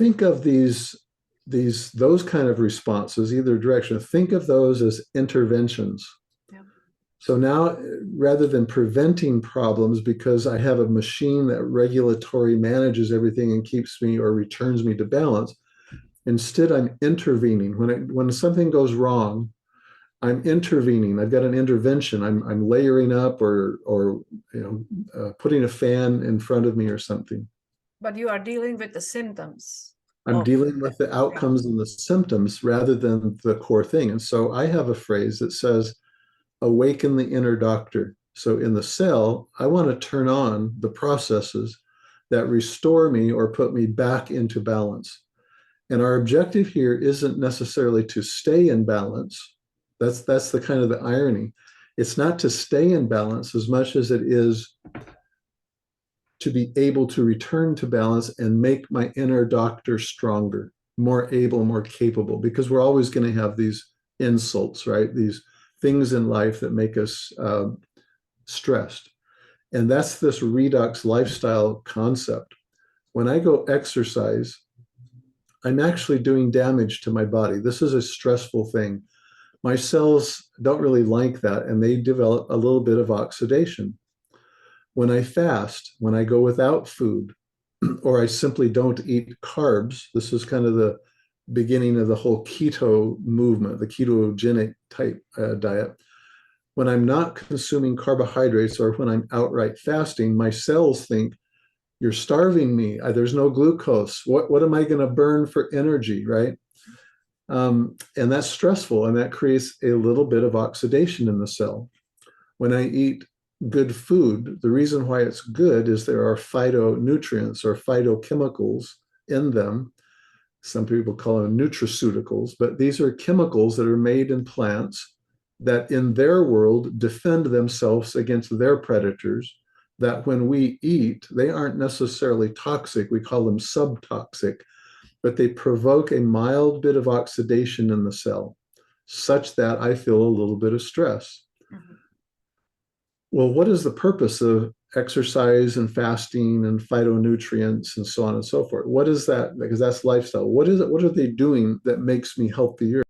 think of those kind of responses, either direction, think of those as interventions. Yeah. So now, rather than preventing problems because I have a machine that regulatory manages everything and keeps me or returns me to balance, instead I'm intervening. When something goes wrong, I'm intervening. I've got an intervention. I'm layering up or putting a fan in front of me or something. But you are dealing with the symptoms. I'm dealing with the outcomes and the symptoms rather than the core thing. And so I have a phrase that says, awaken the inner doctor. So in the cell, I want to turn on the processes that restore me or put me back into balance. And our objective here isn't necessarily to stay in balance. That's the kind of the irony. It's not to stay in balance as much as it is to be able to return to balance and make my inner doctor stronger, more able, more capable, because we're always going to have these insults, right? These things in life that make us stressed. And that's this redox lifestyle concept. When I go exercise, I'm actually doing damage to my body. This is a stressful thing. My cells don't really like that, and they develop a little bit of oxidation. When I fast, when I go without food, or I simply don't eat carbs, this is kind of the beginning of the whole keto movement, the ketogenic type diet. When I'm not consuming carbohydrates or when I'm outright fasting, my cells think, you're starving me. There's no glucose. What am I going to burn for energy, right? And that's stressful, and that creates a little bit of oxidation in the cell. When I eat good food, the reason why it's good is there are phytonutrients or phytochemicals in them. Some people call them nutraceuticals, but these are chemicals that are made in plants that in their world defend themselves against their predators, that when we eat, they aren't necessarily toxic. We call them subtoxic, but they provoke a mild bit of oxidation in the cell, such that I feel a little bit of stress. Mm-hmm. Well, what is the purpose of exercise and fasting and phytonutrients and so on and so forth? What is that? Because that's lifestyle. What is it? What are they doing that makes me healthier?